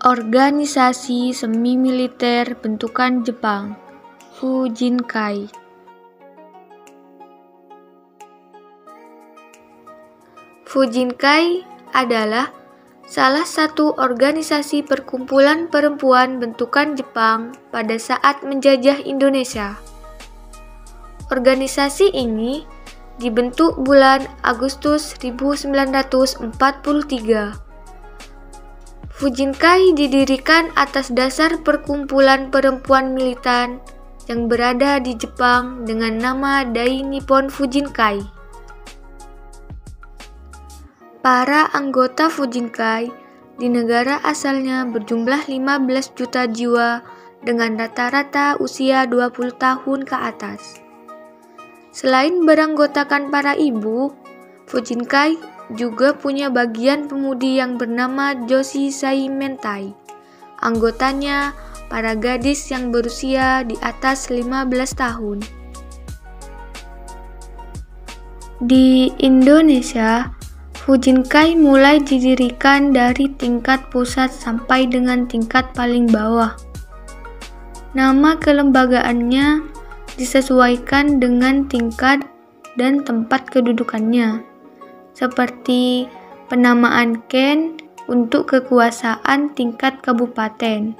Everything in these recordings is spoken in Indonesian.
organisasi semi-militer bentukan Jepang, Fujinkai. Fujinkai adalah salah satu organisasi perkumpulan perempuan bentukan Jepang pada saat menjajah Indonesia. Organisasi ini dibentuk bulan Agustus 1943. Fujinkai didirikan atas dasar perkumpulan perempuan militan yang berada di Jepang dengan nama Dai Nippon Fujinkai. Para anggota Fujinkai di negara asalnya berjumlah 15 juta jiwa dengan rata-rata usia 20 tahun ke atas. Selain beranggotakan para ibu, Fujinkai juga punya bagian pemudi yang bernama Joshi Saimentai. Anggotanya para gadis yang berusia di atas 15 tahun. Di Indonesia, Fujinkai mulai didirikan dari tingkat pusat sampai dengan tingkat paling bawah. Nama kelembagaannya disesuaikan dengan tingkat dan tempat kedudukannya, seperti penamaan Ken untuk kekuasaan tingkat kabupaten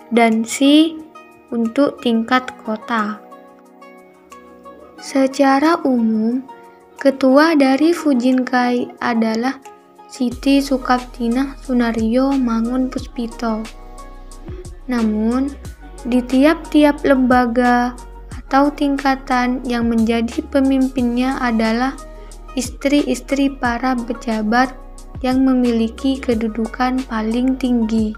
dan Si untuk tingkat kota. Secara umum, ketua dari Fujinkai adalah Siti Sukaptinah Sunaryo Mangunpuspito. Namun, di tiap-tiap lembaga atau tingkatan yang menjadi pemimpinnya adalah istri-istri para pejabat yang memiliki kedudukan paling tinggi.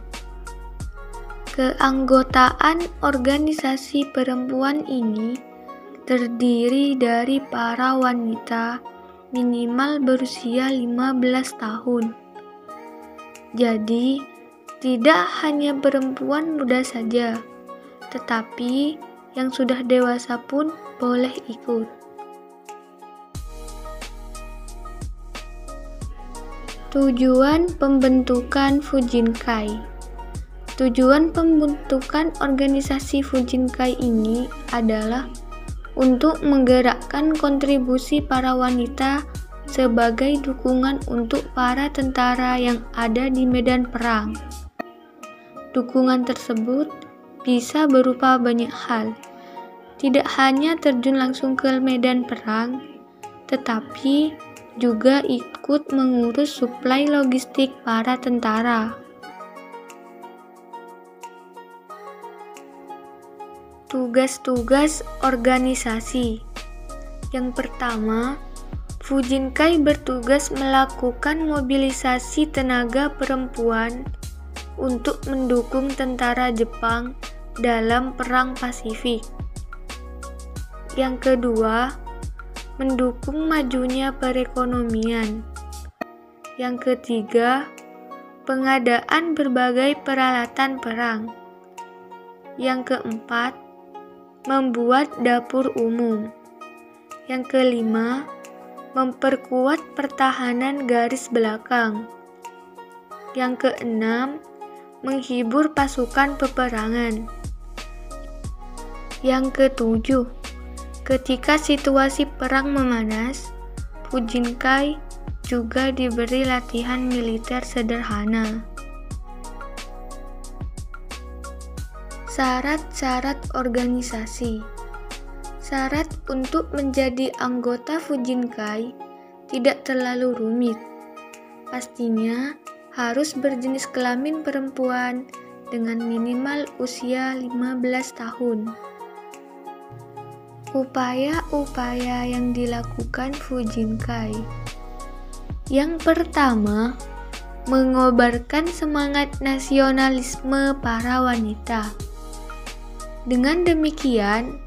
Keanggotaan organisasi perempuan ini terdiri dari para wanita minimal berusia 15 tahun. Jadi, tidak hanya perempuan muda saja, tetapi yang sudah dewasa pun boleh ikut. Tujuan pembentukan Fujinkai. Tujuan pembentukan organisasi Fujinkai ini adalah untuk menggerakkan kontribusi para wanita sebagai dukungan untuk para tentara yang ada di medan perang. Dukungan tersebut bisa berupa banyak hal, tidak hanya terjun langsung ke medan perang, tetapi juga ikut mengurus suplai logistik para tentara. Tugas-tugas organisasi. Yang pertama, Fujinkai bertugas melakukan mobilisasi tenaga perempuan untuk mendukung tentara Jepang dalam Perang Pasifik. Yang kedua, mendukung majunya perekonomian. Yang ketiga, pengadaan berbagai peralatan perang. Yang keempat, membuat dapur umum. Yang kelima, memperkuat pertahanan garis belakang. Yang keenam, menghibur pasukan peperangan. Yang ketujuh, ketika situasi perang memanas, Fujinkai juga diberi latihan militer sederhana. Syarat-syarat organisasi. Syarat untuk menjadi anggota Fujinkai tidak terlalu rumit. Pastinya harus berjenis kelamin perempuan dengan minimal usia 15 tahun. Upaya-upaya yang dilakukan Fujinkai. Yang pertama, mengobarkan semangat nasionalisme para wanita. Dengan demikian,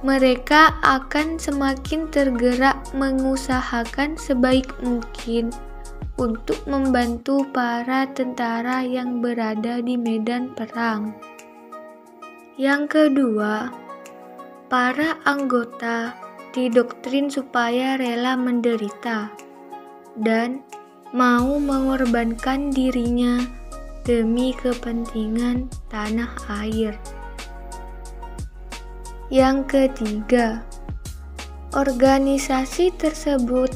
mereka akan semakin tergerak mengusahakan sebaik mungkin untuk membantu para tentara yang berada di medan perang. Yang kedua, para anggota didoktrin supaya rela menderita dan mau mengorbankan dirinya demi kepentingan tanah air. Yang ketiga, organisasi tersebut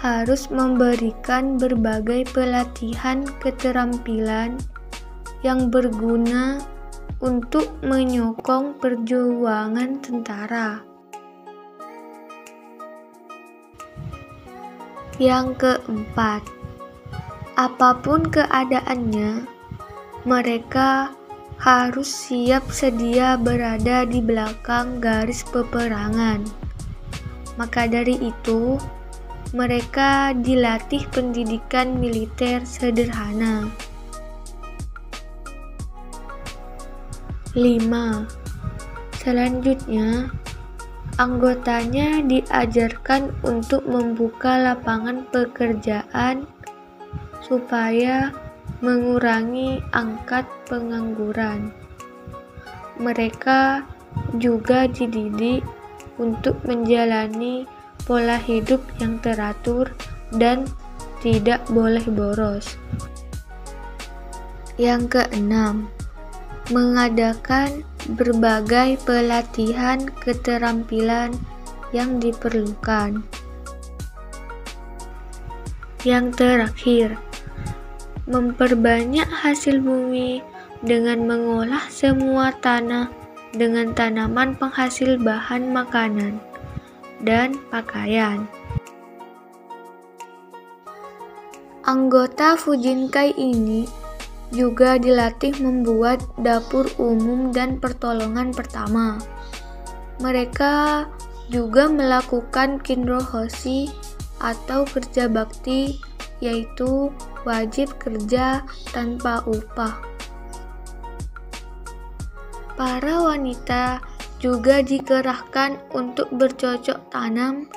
harus memberikan berbagai pelatihan keterampilan yang berguna untuk menyokong perjuangan tentara. Yang keempat, apapun keadaannya, mereka harus siap sedia berada di belakang garis peperangan. Maka dari itu, mereka dilatih pendidikan militer sederhana. 5. Selanjutnya, anggotanya diajarkan untuk membuka lapangan pekerjaan supaya mengurangi angka pengangguran. Mereka juga dididik untuk menjalani pola hidup yang teratur dan tidak boleh boros. Yang keenam, mengadakan berbagai pelatihan keterampilan yang diperlukan. Yang terakhir, memperbanyak hasil bumi dengan mengolah semua tanah dengan tanaman penghasil bahan makanan dan pakaian. Anggota Fujinkai ini juga dilatih membuat dapur umum dan pertolongan pertama. Mereka juga melakukan kinrohoshi atau kerja bakti, yaitu wajib kerja tanpa upah. Para wanita juga dikerahkan untuk bercocok tanam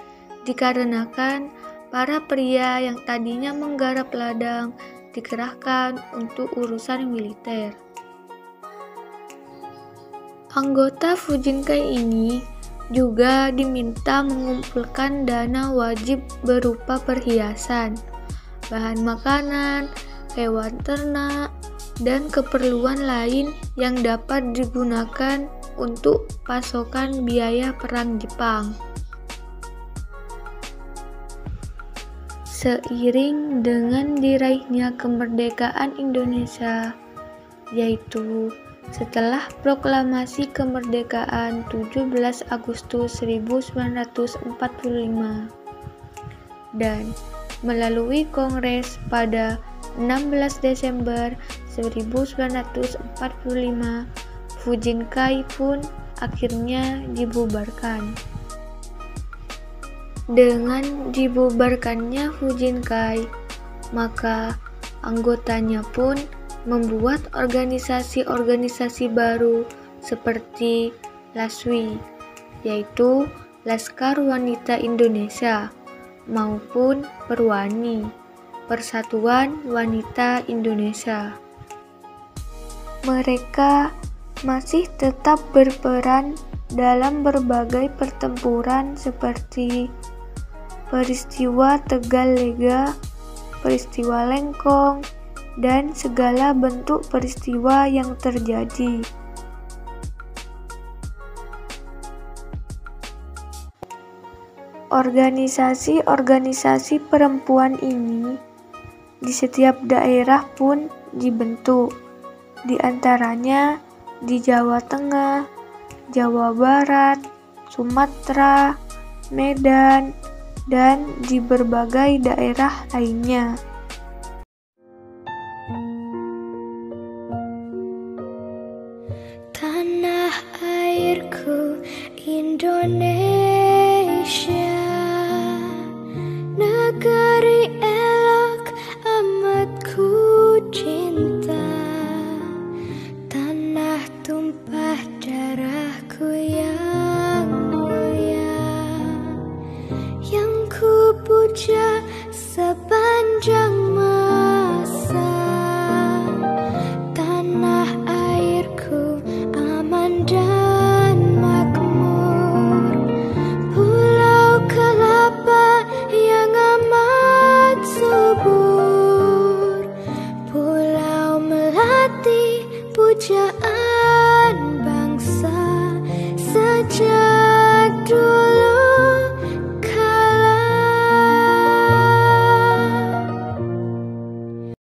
dikarenakan para pria yang tadinya menggarap ladang dikerahkan untuk urusan militer. Anggota Fujinkai ini juga diminta mengumpulkan dana wajib berupa perhiasan, bahan makanan, hewan ternak, dan keperluan lain yang dapat digunakan untuk pasokan biaya perang Jepang. Seiring dengan diraihnya kemerdekaan Indonesia, yaitu setelah proklamasi kemerdekaan 17 Agustus 1945 dan melalui Kongres pada 16 Desember 1945, Fujinkai pun akhirnya dibubarkan. Dengan dibubarkannya Fujinkai, maka anggotanya pun membuat organisasi-organisasi baru seperti LASWI, yaitu Laskar Wanita Indonesia, maupun Perwani, Persatuan Wanita Indonesia. Mereka masih tetap berperan dalam berbagai pertempuran seperti peristiwa Tegal Lega, peristiwa Lengkong, dan segala bentuk peristiwa yang terjadi. Organisasi-organisasi perempuan ini di setiap daerah pun dibentuk, di antaranya di Jawa Tengah, Jawa Barat, Sumatera, Medan, dan di berbagai daerah lainnya. Tanah airku Indonesia, negeri elok amat ku cinta. Tanah tumpah darahku yang mulia, yang ku puja sebab